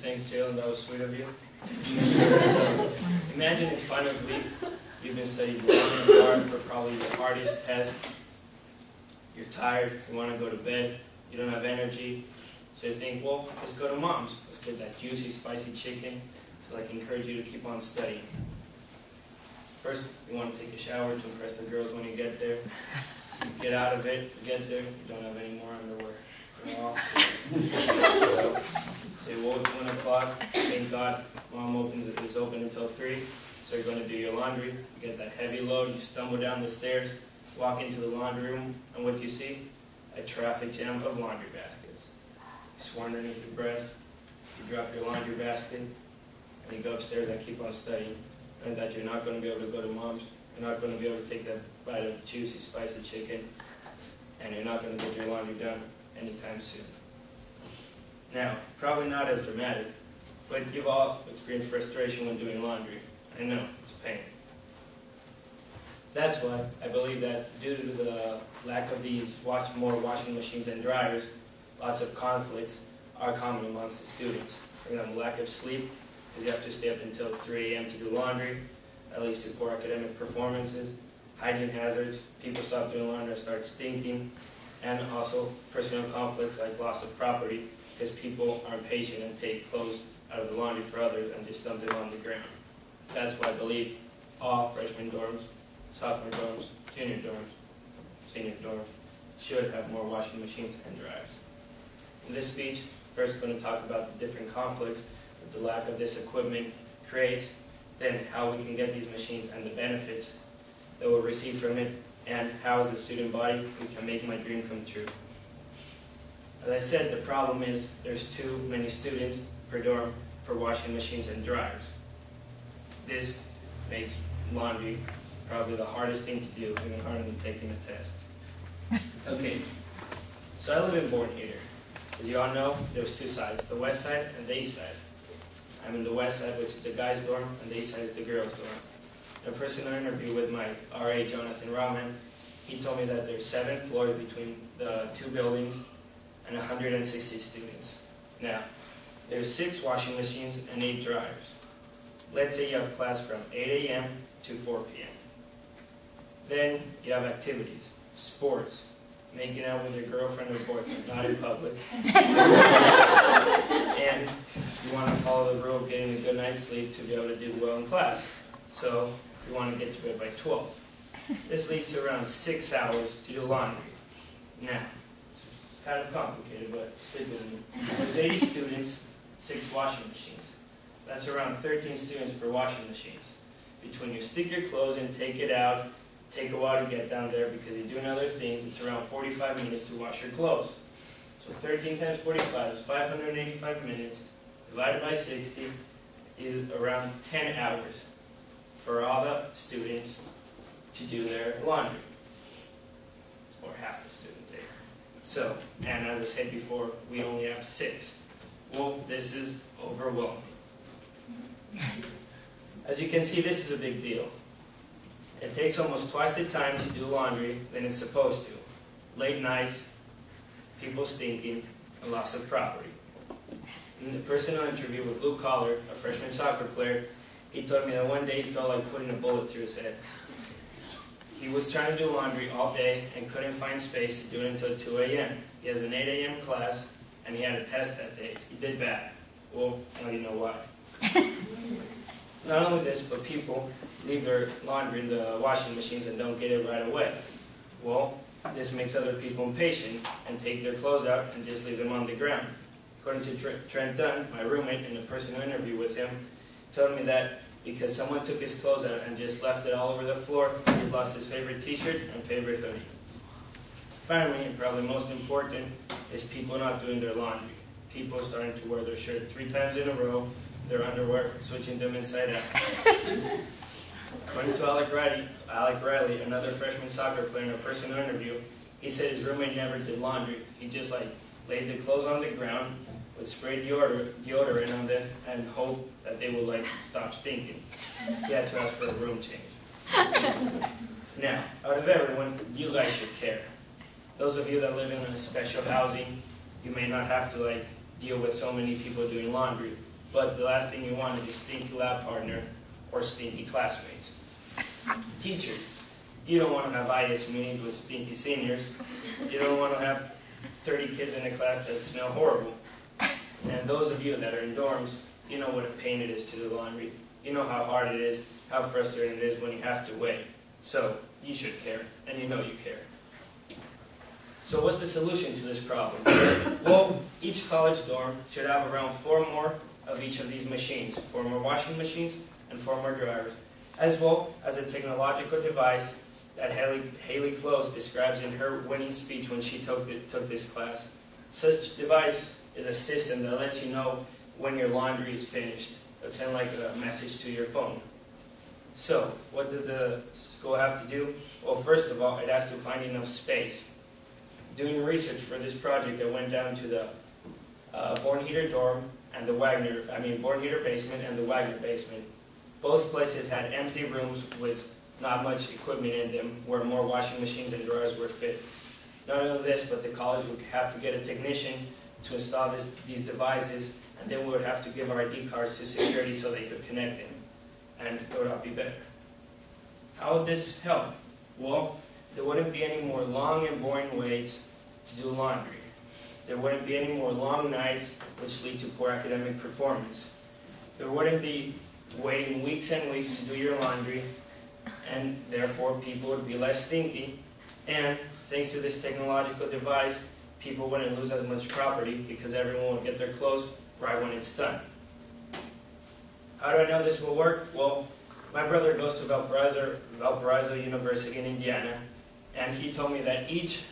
Thanks, Jalen. That was sweet of you. So, imagine it's finals week. You've been studying long and hard for probably the hardest test. You're tired. You want to go to bed. You don't have energy. So you think, well, let's go to Mom's. Let's get that juicy, spicy chicken. So I can encourage you to keep on studying. First, you want to take a shower to impress the girls when you get there. You get out of it, you get there, you don't have any more underwear at all. So you woke 1 o'clock, thank God, Mom is open until 3. So you're going to do your laundry, you get that heavy load, you stumble down the stairs, walk into the laundry room, and what do you see? A traffic jam of laundry baskets. You swear underneath your breath, you drop your laundry basket, and you go upstairs and keep on studying. And that you're not going to be able to go to Mom's, you're not going to be able to take that bite of juicy, spicy chicken, and you're not going to get your laundry done anytime soon. Now, probably not as dramatic, but you've all experienced frustration when doing laundry. I know, it's a pain. That's why I believe that due to the lack of these more washing machines and dryers, lots of conflicts are common amongst the students. For example, lack of sleep, because you have to stay up until 3 a.m. to do laundry, that leads to poor academic performances, hygiene hazards, people stop doing laundry and start stinking, and also personal conflicts like loss of property, because people aren't patient and take clothes out of the laundry for others and just dump them on the ground. That's why I believe all freshman dorms, sophomore dorms, junior dorms, senior dorms should have more washing machines and dryers. In this speech, first going to talk about the different conflicts that the lack of this equipment creates, then how we can get these machines and the benefits that we'll receive from it, and how as a student body we can make my dream come true. As I said, the problem is there's too many students per dorm for washing machines and dryers. This makes laundry probably the hardest thing to do, even harder than taking a test. Okay, so I live in Bourne here. As you all know, there's two sides, the west side and the east side. I'm in the west side, which is the guys' dorm, and the east side is the girls' dorm. In a personal interview with my RA, Jonathan Rahman, he told me that there's 7 floors between the 2 buildings and 160 students. Now, there's 6 washing machines and 8 dryers. Let's say you have class from 8 a.m. to 4 p.m. Then you have activities, sports, making out with your girlfriend or boyfriend, not in public. And you want to follow the rule of getting a good night's sleep to be able to do well in class. So you want to get to bed by 12. This leads to around 6 hours to do laundry. Now, it's kind of complicated, but stick with me. There's 80 students, 6 washing machines. That's around 13 students per washing machines. Between you stick your clothes in, take it out, take a while to get down there because you're doing other things, it's around 45 minutes to wash your clothes. So 13 times 45 is 585 minutes, divided by 60 is around 10 hours for all the students to do their laundry. Or half the students there. So, and as I said before, we only have 6. Well, this is overwhelming. As you can see, this is a big deal. It takes almost twice the time to do laundry than it's supposed to. Late nights, people stinking, and loss of property. In a personal interview with Luke Collar, a freshman soccer player, he told me that one day he felt like putting a bullet through his head. He was trying to do laundry all day and couldn't find space to do it until 2 a.m. He has an 8 a.m. class, and he had a test that day. He did bad. Well, now you know why. Not only this, but people leave their laundry in the washing machines and don't get it right away. Well, this makes other people impatient and take their clothes out and just leave them on the ground. According to Trent Dunn, my roommate, in a personal interview with him, told me that because someone took his clothes out and just left it all over the floor, he's lost his favorite t-shirt and favorite hoodie. Finally, and probably most important, is people not doing their laundry. People starting to wear their shirt 3 times in a row, their underwear, switching them inside out. According to Alec Riley, another freshman soccer player, in a personal interview, he said his roommate never did laundry. He just laid the clothes on the ground, would spray deodorant on them, and hope that they would stop stinking. He had to ask for a room change. Now, out of everyone, you guys should care. Those of you that live in special housing, you may not have to deal with so many people doing laundry. but the last thing you want is a stinky lab partner or stinky classmates. Teachers, you don't want to have IS meetings with stinky seniors. You don't want to have 30 kids in a class that smell horrible. And those of you that are in dorms, you know what a pain it is to do laundry. You know how hard it is, how frustrating it is when you have to wait. So, you should care, and you know you care. So what's the solution to this problem? Well, each college dorm should have around 4 more of each of these machines, 4 more washing machines and 4 more dryers, as well as a technological device that Haley Close describes in her winning speech when she took this class. Such device is a system that lets you know when your laundry is finished. It'll send like a message to your phone. So, what did the school have to do? Well, first of all, it has to find enough space. Doing research for this project, I went down to the Bornheater dorm and the Bornheater basement and the Wagner basement. Both places had empty rooms with not much equipment in them, where more washing machines and dryers were fit. Not only this, but the college would have to get a technician to install these devices, and then we would have to give our ID cards to security so they could connect them, and it would all be better. How would this help? Well, there wouldn't be any more long and boring waits to do laundry. There wouldn't be any more long nights, which lead to poor academic performance. There wouldn't be waiting weeks and weeks to do your laundry, and therefore people would be less stinky. And thanks to this technological device, people wouldn't lose as much property because everyone would get their clothes right when it's done. How do I know this will work? Well, my brother goes to Valparaiso University in Indiana, and he told me that each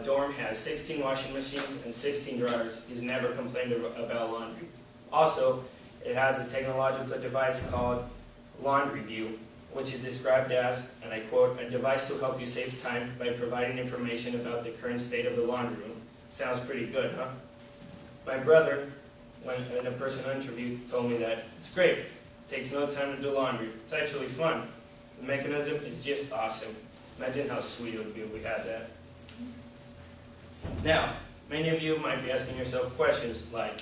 dorm has 16 washing machines and 16 dryers. He's never complained about laundry. Also, it has a technological device called Laundry View, which is described as, and I quote, a device to help you save time by providing information about the current state of the laundry room. Sounds pretty good, huh? My brother, when in a personal interview, told me that it's great. It takes no time to do laundry. It's actually fun. The mechanism is just awesome. Imagine how sweet it would be if we had that. Now, many of you might be asking yourself questions like,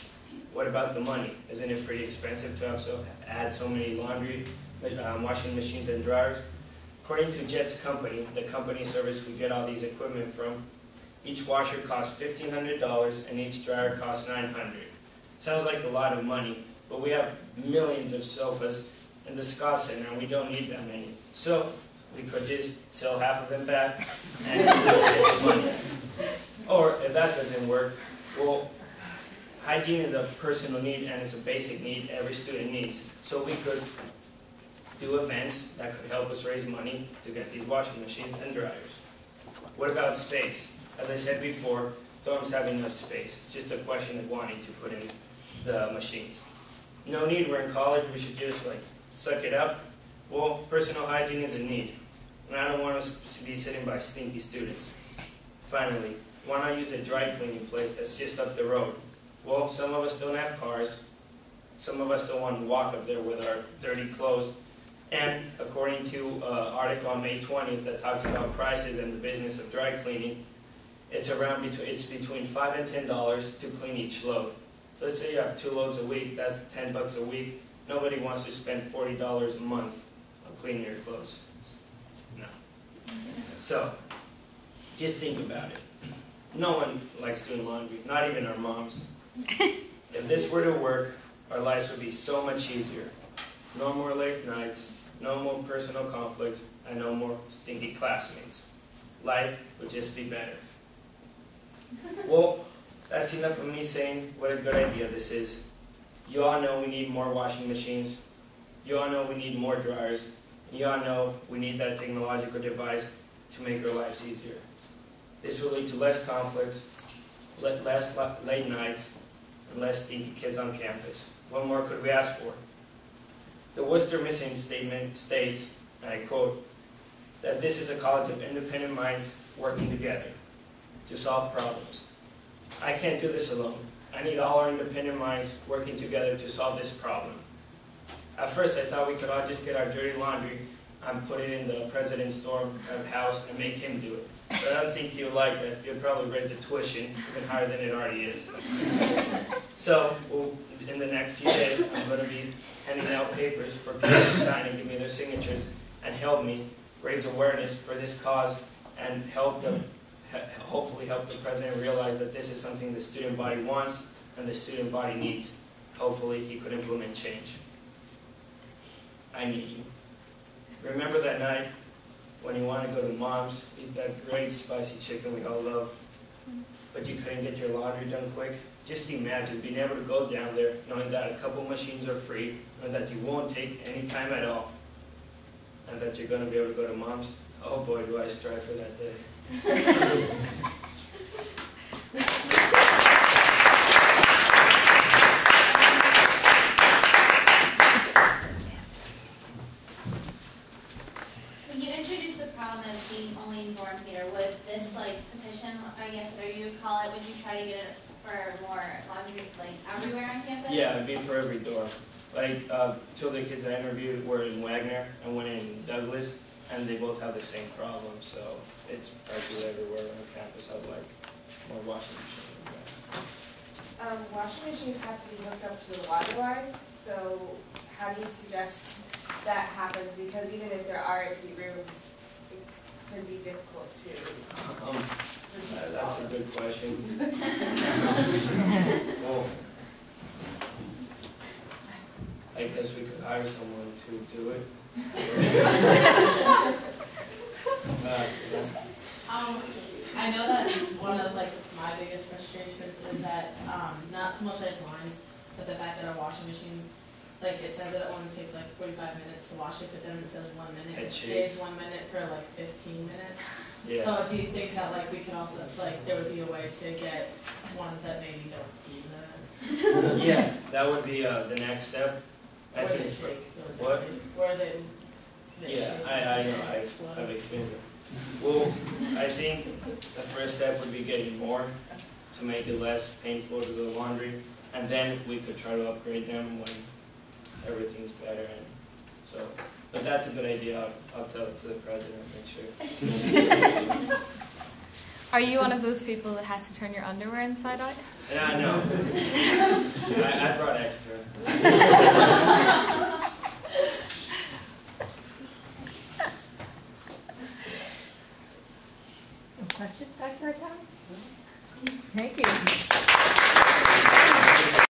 what about the money? Isn't it pretty expensive to add so many laundry, washing machines and dryers? According to Jet's company, the company service we get all these equipment from, each washer costs $1,500 and each dryer costs $900. Sounds like a lot of money, but we have millions of sofas in the Scott Center and we don't need that many. So we could just sell half of them back and get the money. Or if that doesn't work, well, hygiene is a personal need and it's a basic need every student needs. So we could do events that could help us raise money to get these washing machines and dryers. What about space? As I said before, dorms have enough space. It's just a question of wanting to put in the machines. No need, we're in college, we should just suck it up. Well, personal hygiene is a need. And I don't want us to be sitting by stinky students. Finally, why not use a dry cleaning place that's just up the road? Well, some of us don't have cars. Some of us don't want to walk up there with our dirty clothes. And according to an article on May 20th that talks about prices and the business of dry cleaning, it's between $5 and $10 to clean each load. Let's say you have 2 loads a week, that's $10 a week. Nobody wants to spend $40 a month on cleaning your clothes. No. So, just think about it. No one likes doing laundry, not even our moms. If this were to work, our lives would be so much easier. No more late nights, no more personal conflicts, and no more stinky classmates. Life would just be better. Well, that's enough of me saying what a good idea this is. You all know we need more washing machines. You all know we need more dryers. You all know we need that technological device to make our lives easier. This will lead to less conflicts, less late nights, and less stinky kids on campus. What more could we ask for? The Worcester mission statement states, and I quote, that this is a college of independent minds working together to solve problems. I can't do this alone. I need all our independent minds working together to solve this problem. At first, I thought we could all just get our dirty laundry and put it in the president's dorm house and make him do it. But I don't think he'll like it. He'll probably raise the tuition even higher than it already is. So, in the next few days, I'm going to be handing out papers for people to sign and give me their signatures and help me raise awareness for this cause and hopefully help the president realize that this is something the student body wants and the student body needs. Hopefully he could implement change. I need you. Remember that night when you wanted to go to Mom's, eat that great spicy chicken we all love, but you couldn't get your laundry done quick? Just imagine being able to go down there, knowing that a couple machines are free, and that you won't take any time at all, and that you're going to be able to go to Mom's. Oh boy, do I strive for that day. You introduced the problem as being only norm theater. Would this petition, I guess, or you would call it, would you try to get it for more laundry, everywhere on campus? Yeah, it'd be for every dorm. Two of the kids I interviewed were in Wagner and one in Douglas, and they both have the same problem, so it's practically everywhere on campus. I'd like more washing machines. Washing machines have to be hooked up to the water lines, so how do you suggest that happens? Because even if there are empty rooms, it could be difficult to just That's a good question. Well, I guess we could hire someone to do it. I know that one of my biggest frustrations is that not so much lines, but the fact that our washing machines, it says that it only takes 45 minutes to wash it, but then it says 1 minute. It stays 1 minute for 15 minutes. Yeah. So do you think that we could also there would be a way to get ones that maybe don't do that? Yeah, that would be the next step. I think. What? Where they yeah, I know. I've experienced it. Well, I think the first step would be getting more to make it less painful to do the laundry, and then we could try to upgrade them when everything's better. And so, but that's a good idea. I'll tell it to the president. Make sure. Are you one of those people that has to turn your underwear inside out? Yeah, I know. I brought extra.